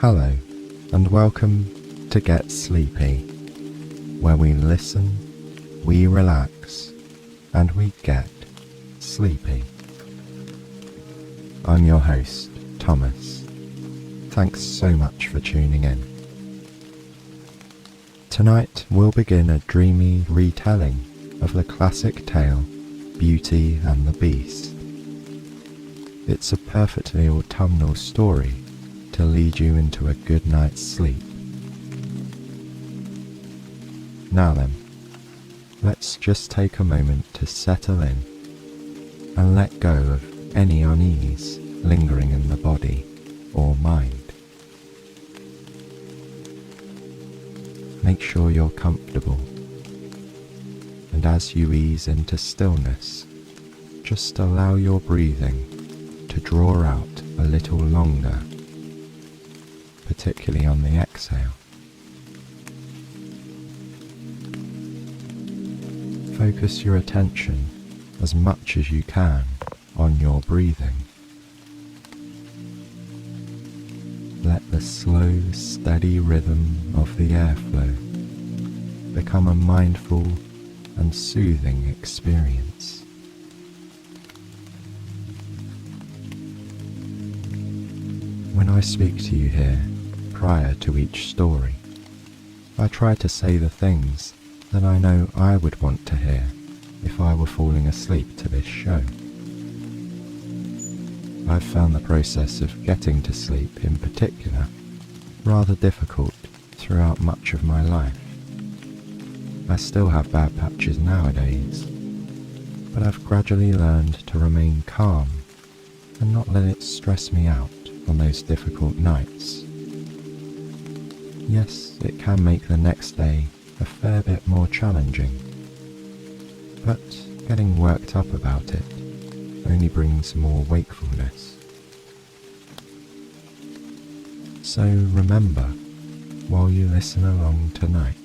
Hello, and welcome to Get Sleepy, where we listen, we relax, and we get sleepy. I'm your host, Thomas. Thanks so much for tuning in. Tonight we'll begin a dreamy retelling of the classic tale, Beauty and the Beast. It's a perfectly autumnal story to lead you into a good night's sleep. Now then, let's just take a moment to settle in and let go of any unease lingering in the body or mind. Make sure you're comfortable, and as you ease into stillness, just allow your breathing to draw out a little longer, particularly on the exhale. Focus your attention as much as you can on your breathing. Let the slow, steady rhythm of the airflow become a mindful and soothing experience. When I speak to you here, prior to each story, I try to say the things that I know I would want to hear if I were falling asleep to this show. I've found the process of getting to sleep in particular rather difficult throughout much of my life. I still have bad patches nowadays, but I've gradually learned to remain calm and not let it stress me out on those difficult nights. Yes, it can make the next day a fair bit more challenging, but getting worked up about it only brings more wakefulness. So remember, while you listen along tonight,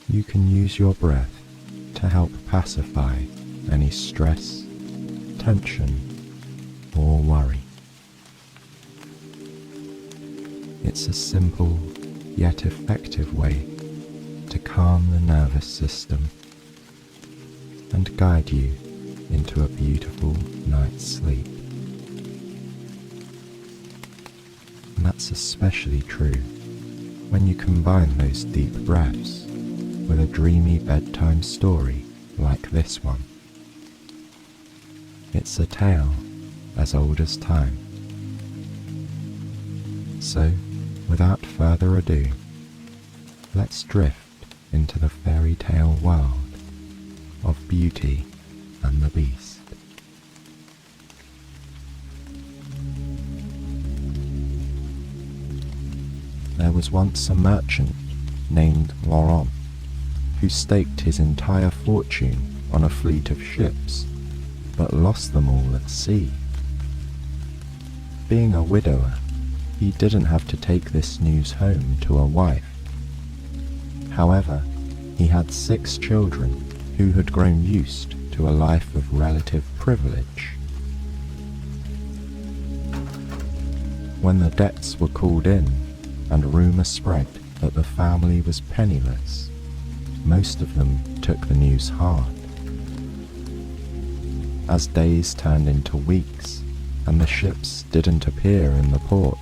you can use your breath to help pacify any stress, tension, or worry. It's a simple yet effective way to calm the nervous system and guide you into a beautiful night's sleep. And that's especially true when you combine those deep breaths with a dreamy bedtime story like this one. It's a tale as old as time. So, without further ado, let's drift into the fairy tale world of Beauty and the Beast. There was once a merchant named Laurent who staked his entire fortune on a fleet of ships, but lost them all at sea. Being a widower, he didn't have to take this news home to a wife. However, he had 6 children who had grown used to a life of relative privilege. When the debts were called in and rumour spread that the family was penniless, most of them took the news hard. As days turned into weeks and the ships didn't appear in the port,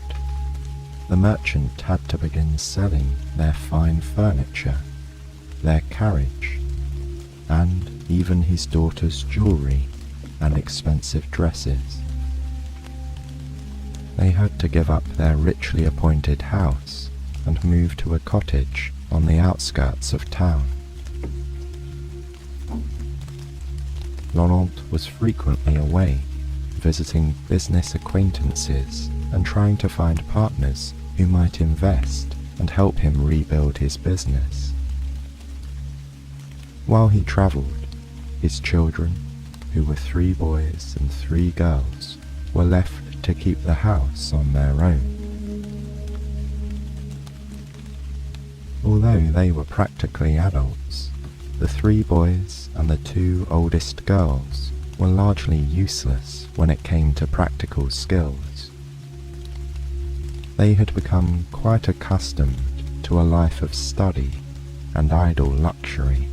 the merchant had to begin selling their fine furniture, their carriage, and even his daughter's jewellery and expensive dresses. They had to give up their richly appointed house and move to a cottage on the outskirts of town. Laurent was frequently away, visiting business acquaintances and trying to find partners who might invest and help him rebuild his business. While he travelled, his children, who were 3 boys and 3 girls, were left to keep the house on their own. Although they were practically adults, the 3 boys and the 2 oldest girls were largely useless when it came to practical skills. They had become quite accustomed to a life of study and idle luxury.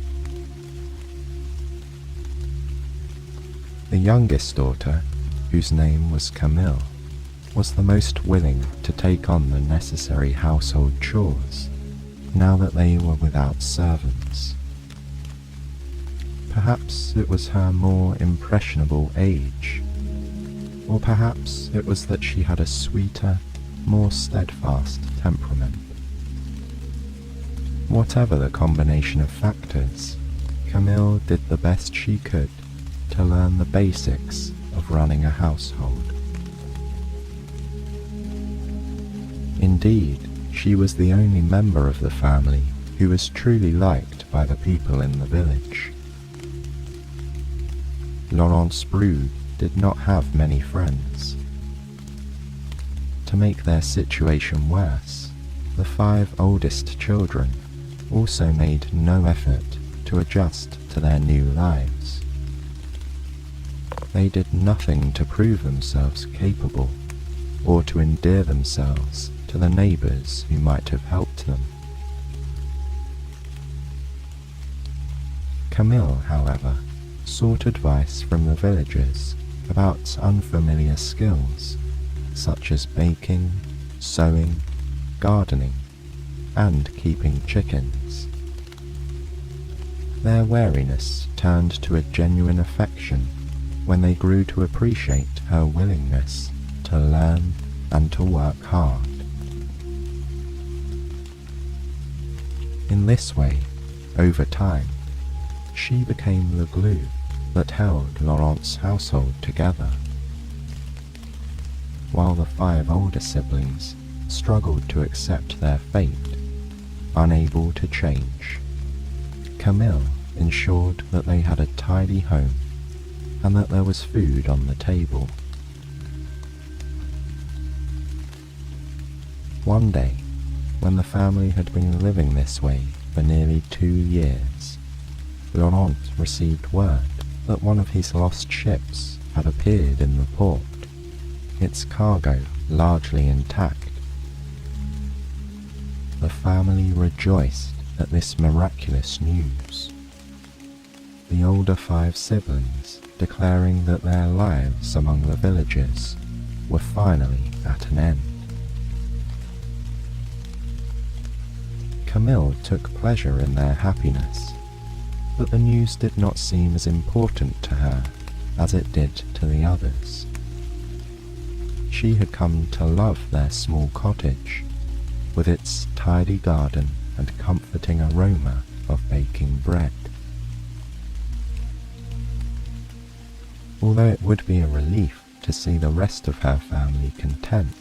The youngest daughter, whose name was Camille, was the most willing to take on the necessary household chores now that they were without servants. Perhaps it was her more impressionable age, or perhaps it was that she had a sweeter, more steadfast temperament. Whatever the combination of factors, Camille did the best she could to learn the basics of running a household. Indeed, she was the only member of the family who was truly liked by the people in the village. Laurent's brood did not have many friends. To make their situation worse, the 5 oldest children also made no effort to adjust to their new lives. They did nothing to prove themselves capable or to endear themselves to the neighbours who might have helped them. Camille, however, sought advice from the villagers about unfamiliar skills such as baking, sewing, gardening, and keeping chickens. Their wariness turned to a genuine affection when they grew to appreciate her willingness to learn and to work hard. In this way, over time, she became the glue that held Laurent's household together. While the 5 older siblings struggled to accept their fate, unable to change, Camille ensured that they had a tidy home and that there was food on the table. One day, when the family had been living this way for nearly 2 years, Laurent received word that one of his lost ships had appeared in the port, its cargo largely intact. The family rejoiced at this miraculous news, the older 5 siblings declaring that their lives among the villagers were finally at an end. Camille took pleasure in their happiness, but the news did not seem as important to her as it did to the others. She had come to love their small cottage, with its tidy garden and comforting aroma of baking bread. Although it would be a relief to see the rest of her family content,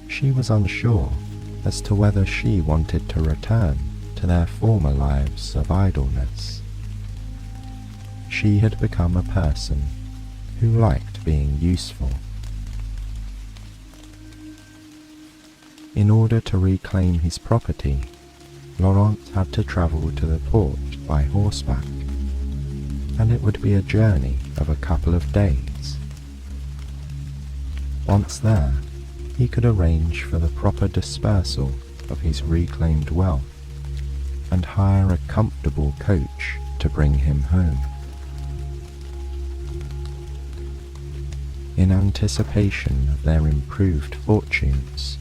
she was unsure as to whether she wanted to return to their former lives of idleness. She had become a person who liked being useful. In order to reclaim his property, Laurent had to travel to the port by horseback, and it would be a journey of a couple of days. Once there, he could arrange for the proper dispersal of his reclaimed wealth and hire a comfortable coach to bring him home. In anticipation of their improved fortunes,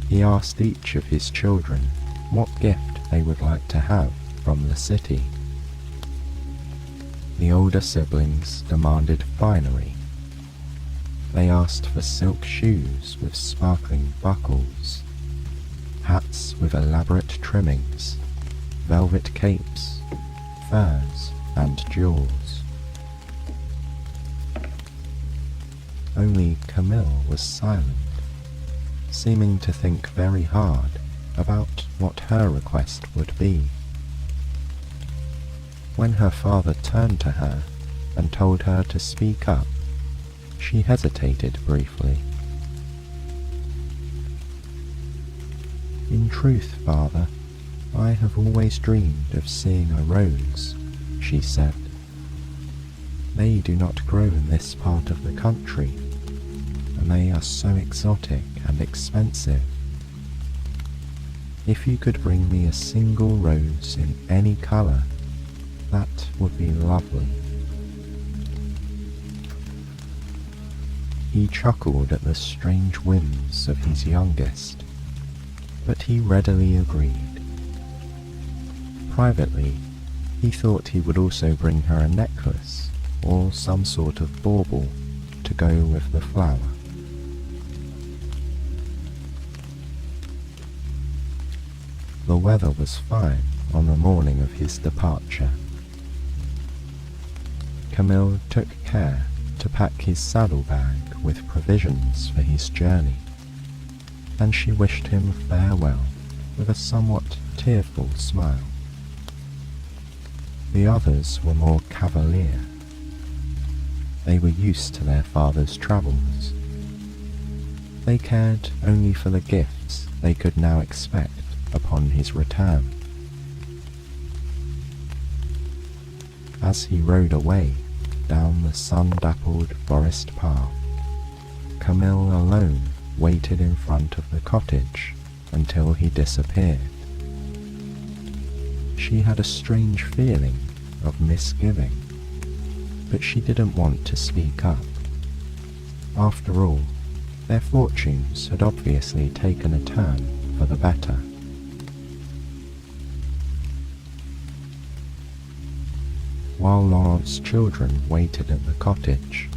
he asked each of his children what gift they would like to have from the city. The older siblings demanded finery. They asked for silk shoes with sparkling buckles, hats with elaborate trimmings, velvet capes, furs, and jewels. Only Camille was silent, seeming to think very hard about what her request would be. When her father turned to her and told her to speak up, she hesitated briefly. "In truth, father, I have always dreamed of seeing a rose," she said. "They do not grow in this part of the country, and they are so exotic and expensive. If you could bring me a single rose in any color, that would be lovely." He chuckled at the strange whims of his youngest, but he readily agreed. Privately, he thought he would also bring her a necklace or some sort of bauble to go with the flower. The weather was fine on the morning of his departure. Camille took care to pack his saddlebag with provisions for his journey, and she wished him farewell with a somewhat tearful smile. The others were more cavalier. They were used to their father's travels. They cared only for the gifts they could now expect upon his return. As he rode away down the sun-dappled forest path, Camille alone waited in front of the cottage until he disappeared. She had a strange feeling of misgiving, but she didn't want to speak up. After all, their fortunes had obviously taken a turn for the better. While Laurent's children waited at the cottage,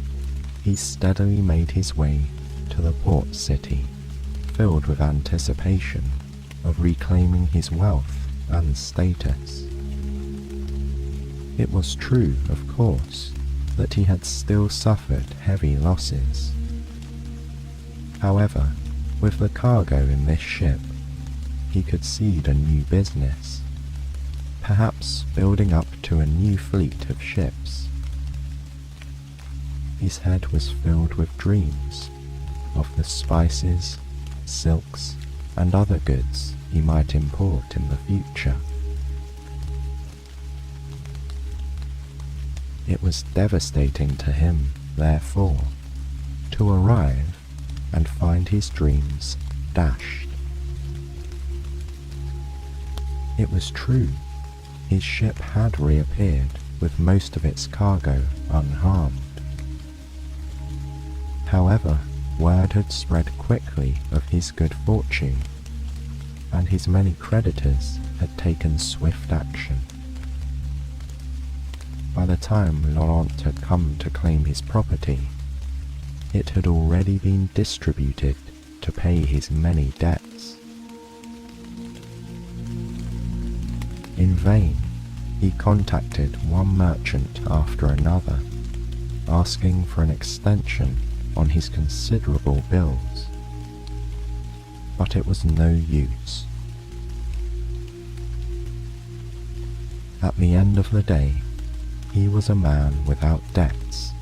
he steadily made his way to the port city, filled with anticipation of reclaiming his wealth and status. It was true, of course, that he had still suffered heavy losses. However, with the cargo in this ship, he could seed a new business, perhaps building up to a new fleet of ships. His head was filled with dreams of the spices, silks, and other goods he might import in the future. It was devastating to him, therefore, to arrive and find his dreams dashed. It was true, his ship had reappeared with most of its cargo unharmed. However, word had spread quickly of his good fortune, and his many creditors had taken swift action. By the time Laurent had come to claim his property, it had already been distributed to pay his many debts. In vain, he contacted one merchant after another, asking for an extension on his considerable bills. But it was no use. At the end of the day, he was a man without debts,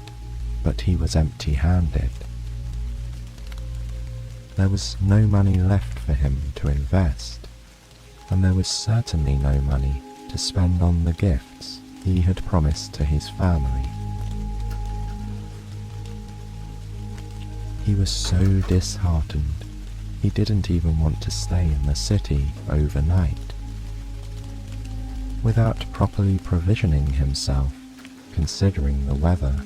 but he was empty-handed. There was no money left for him to invest, and there was certainly no money to spend on the gifts he had promised to his family. He was so disheartened, he didn't even want to stay in the city overnight. Without properly provisioning himself, considering the weather,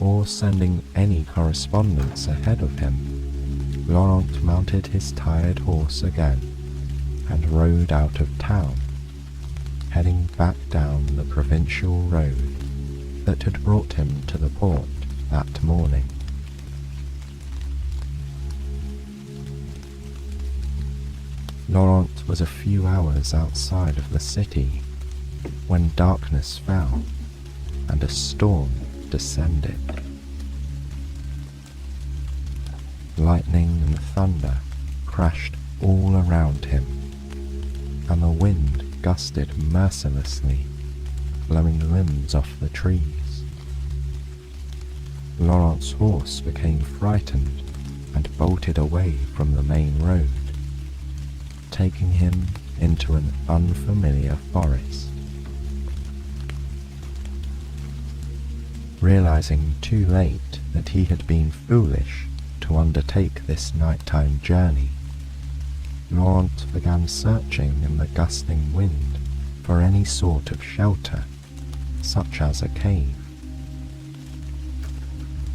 or sending any correspondence ahead of him, Laurent mounted his tired horse again and rode out of town, heading back down the provincial road that had brought him to the port that morning. Laurent was a few hours outside of the city when darkness fell and a storm descended. Lightning and thunder crashed all around him, and the wind gusted mercilessly, blowing limbs off the trees. Laurent's horse became frightened and bolted away from the main road, taking him into an unfamiliar forest. Realizing too late that he had been foolish to to undertake this nighttime journey, Laurent began searching in the gusting wind for any sort of shelter, such as a cave.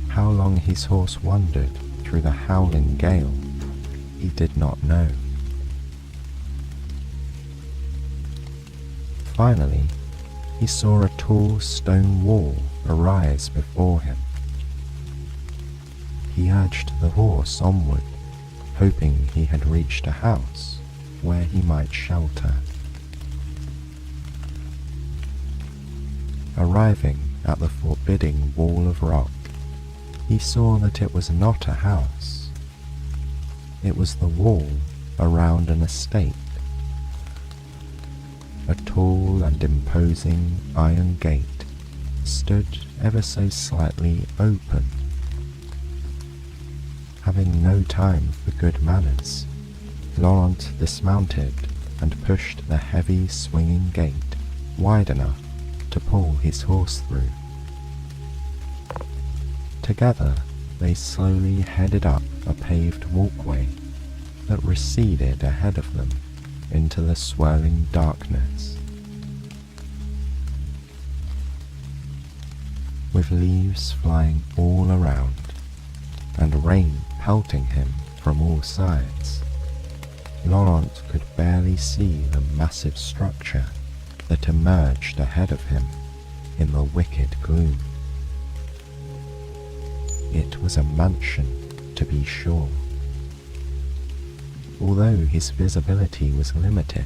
How long his horse wandered through the howling gale, he did not know. Finally, he saw a tall stone wall arise before him. He urged the horse onward, hoping he had reached a house where he might shelter. Arriving at the forbidding wall of rock, he saw that it was not a house. It was the wall around an estate. A tall and imposing iron gate stood ever so slightly open. Having no time for good manners, Laurent dismounted and pushed the heavy swinging gate wide enough to pull his horse through. Together, they slowly headed up a paved walkway that receded ahead of them into the swirling darkness. With leaves flying all around and rain pelting him from all sides, Laurent could barely see the massive structure that emerged ahead of him in the wicked gloom. It was a mansion, to be sure. Although his visibility was limited,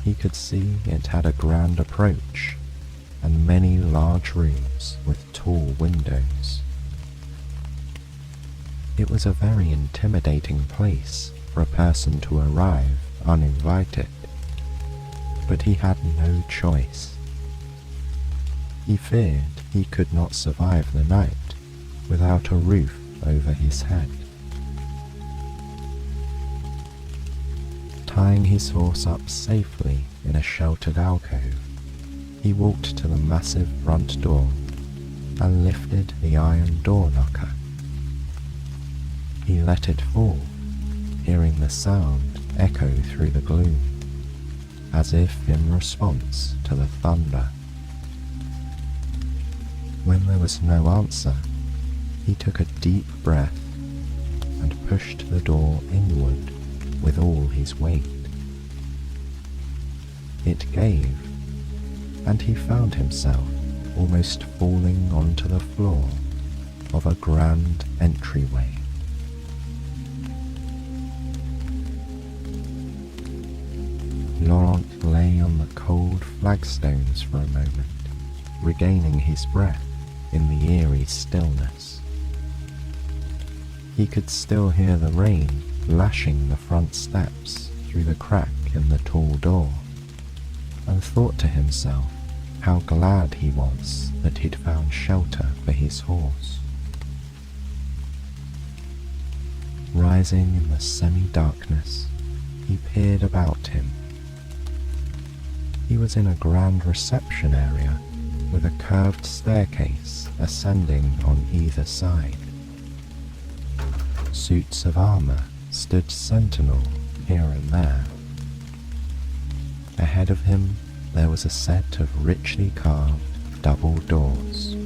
he could see it had a grand approach and many large rooms with tall windows. It was a very intimidating place for a person to arrive uninvited, but he had no choice. He feared he could not survive the night without a roof over his head. Tying his horse up safely in a sheltered alcove, he walked to the massive front door and lifted the iron door knocker. He let it fall, hearing the sound echo through the gloom, as if in response to the thunder. When there was no answer, he took a deep breath and pushed the door inward with all his weight. It gave, and he found himself almost falling onto the floor of a grand entryway. Laurent lay on the cold flagstones for a moment, regaining his breath in the eerie stillness. He could still hear the rain lashing the front steps through the crack in the tall door, and thought to himself how glad he was that he'd found shelter for his horse. Rising in the semi-darkness, he peered about him. He was in a grand reception area with a curved staircase ascending on either side. Suits of armor stood sentinel here and there. Ahead of him there was a set of richly carved double doors.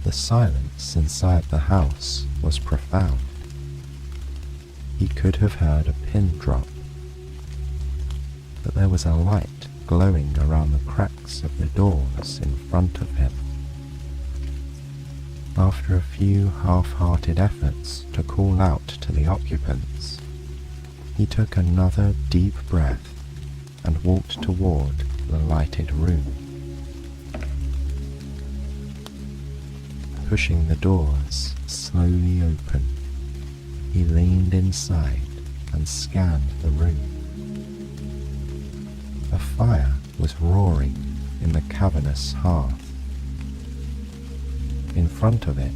The silence inside the house was profound. He could have heard a pin drop, but there was a light glowing around the cracks of the doors in front of him. After a few half-hearted efforts to call out to the occupants, he took another deep breath and walked toward the lighted room. Pushing the doors slowly open, he leaned inside and scanned the room. A fire was roaring in the cavernous hearth. In front of it,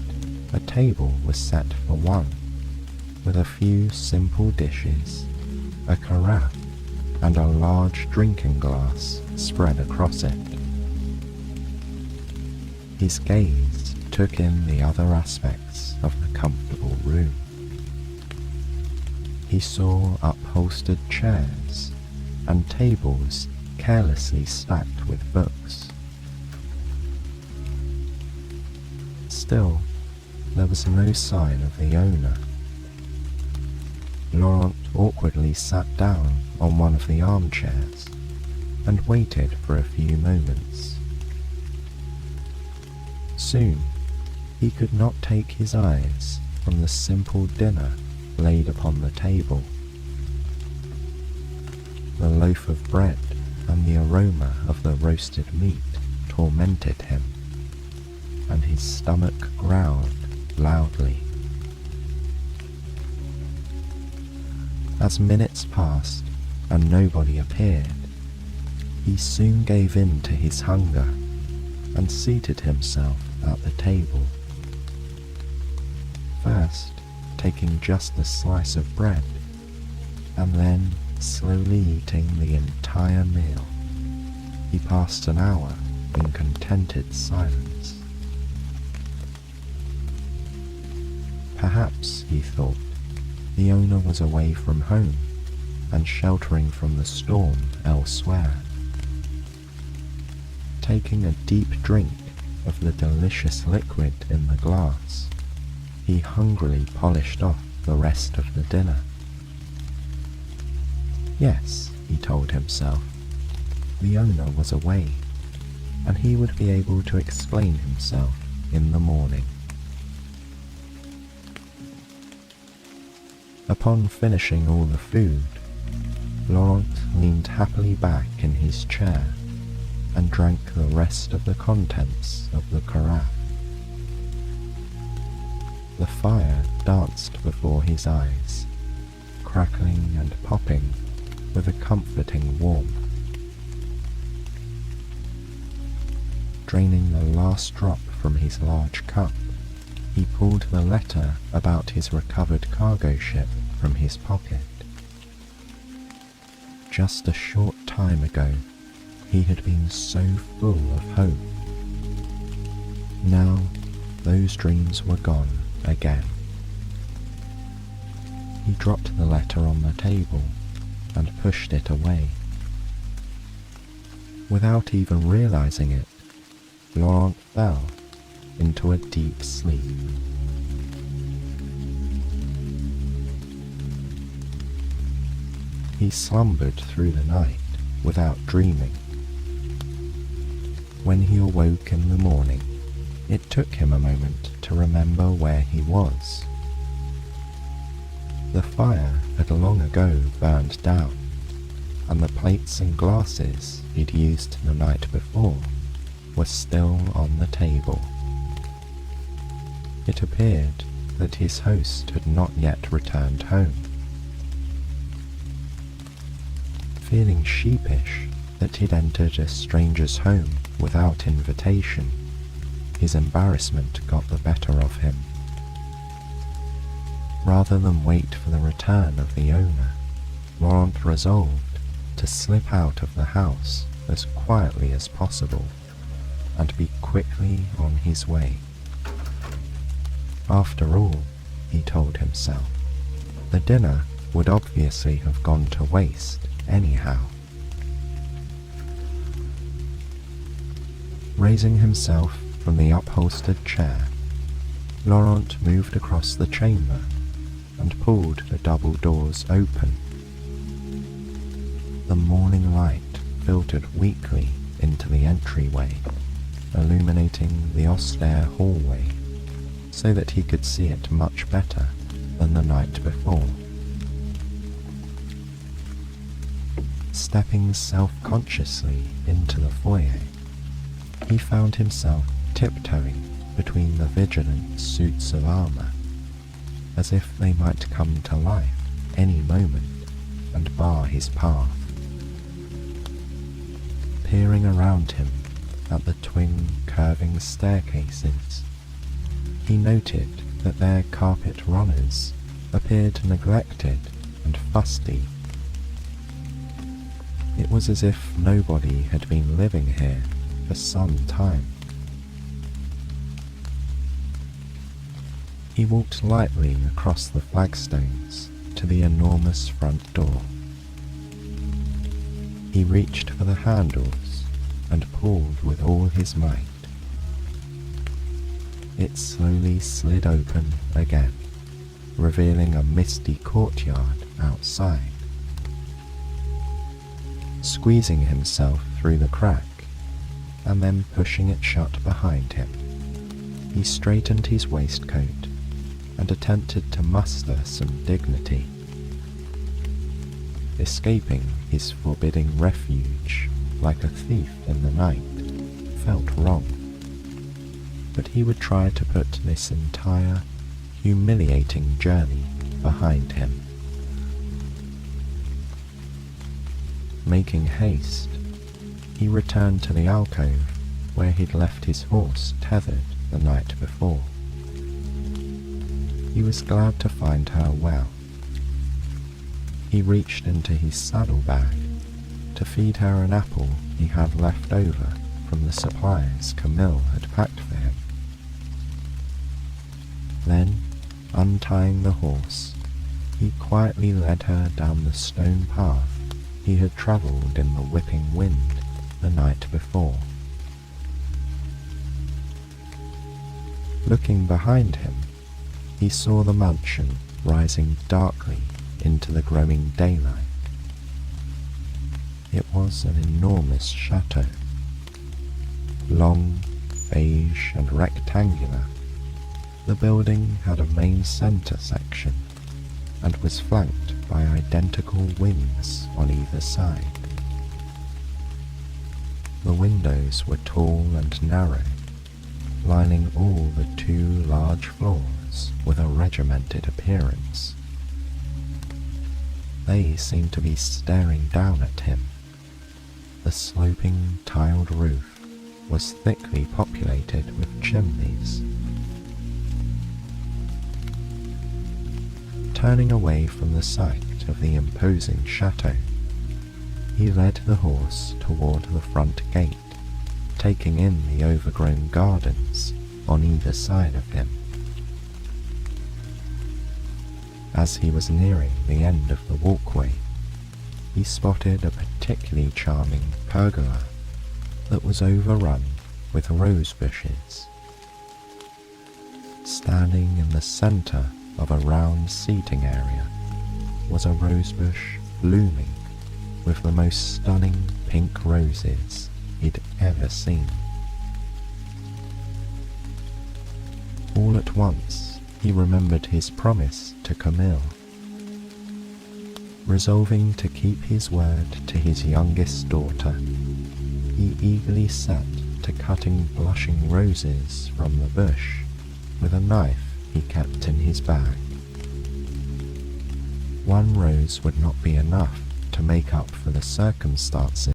a table was set for one, with a few simple dishes, a carafe, and a large drinking glass spread across it. His gaze took in the other aspects of the comfortable room. He saw upholstered chairs and tables carelessly stacked with books. Still, there was no sign of the owner. Laurent awkwardly sat down on one of the armchairs and waited for a few moments. Soon, he could not take his eyes from the simple dinner laid upon the table. The loaf of bread and the aroma of the roasted meat tormented him, and his stomach growled loudly. As minutes passed and nobody appeared, he soon gave in to his hunger and seated himself at the table. First, taking just a slice of bread, and then slowly eating the entire meal, he passed an hour in contented silence. Perhaps, he thought, the owner was away from home and sheltering from the storm elsewhere. Taking a deep drink of the delicious liquid in the glass, he hungrily polished off the rest of the dinner. Yes, he told himself, the owner was away, and he would be able to explain himself in the morning. Upon finishing all the food, Laurent leaned happily back in his chair and drank the rest of the contents of the carafe. The fire danced before his eyes, crackling and popping with a comforting warmth. Draining the last drop from his large cup, he pulled the letter about his recovered cargo ship from his pocket. Just a short time ago, he had been so full of hope. Now, those dreams were gone again. He dropped the letter on the table and pushed it away. Without even realizing it, Laurent fell into a deep sleep. He slumbered through the night without dreaming. When he awoke in the morning, it took him a moment to remember where he was. The fire had long ago burned down, and the plates and glasses he'd used the night before were still on the table. It appeared that his host had not yet returned home. Feeling sheepish that he'd entered a stranger's home without invitation, his embarrassment got the better of him. Rather than wait for the return of the owner, Laurent resolved to slip out of the house as quietly as possible and be quickly on his way. After all, he told himself, the dinner would obviously have gone to waste anyhow. Raising himself from the upholstered chair, Laurent moved across the chamber and pulled the double doors open. The morning light filtered weakly into the entryway, illuminating the austere hallway so that he could see it much better than the night before. Stepping self-consciously into the foyer, he found himself tiptoeing between the vigilant suits of armor, as if they might come to life any moment and bar his path. Peering around him at the twin curving staircases, he noted that their carpet runners appeared neglected and fusty. It was as if nobody had been living here for some time. He walked lightly across the flagstones to the enormous front door. He reached for the handles and pulled with all his might. It slowly slid open again, revealing a misty courtyard outside. Squeezing himself through the crack and then pushing it shut behind him, he straightened his waistcoat and attempted to muster some dignity. Escaping his forbidding refuge like a thief in the night felt wrong, but he would try to put this entire, humiliating journey behind him. Making haste, he returned to the alcove where he'd left his horse tethered the night before. He was glad to find her well. He reached into his saddlebag to feed her an apple he had left over from the supplies Camille had packed for him. Then, untying the horse, he quietly led her down the stone path he had travelled in the whipping wind the night before. Looking behind him, he saw the mansion rising darkly into the growing daylight. It was an enormous chateau, long, beige and rectangular. The building had a main centre section and was flanked by identical wings on either side. The windows were tall and narrow, lining all the 2 large floors with a regimented appearance. They seemed to be staring down at him. The sloping tiled roof was thickly populated with chimneys. Turning away from the sight of the imposing chateau, he led the horse toward the front gate, taking in the overgrown gardens on either side of him. As he was nearing the end of the walkway, he spotted a particularly charming pergola that was overrun with rose bushes. Standing in the center of a round seating area was a rosebush blooming with the most stunning pink roses he'd ever seen. All at once, he remembered his promise to Camille. Resolving to keep his word to his youngest daughter, he eagerly set to cutting blushing roses from the bush with a knife he kept in his bag. One rose would not be enough to make up for the circumstances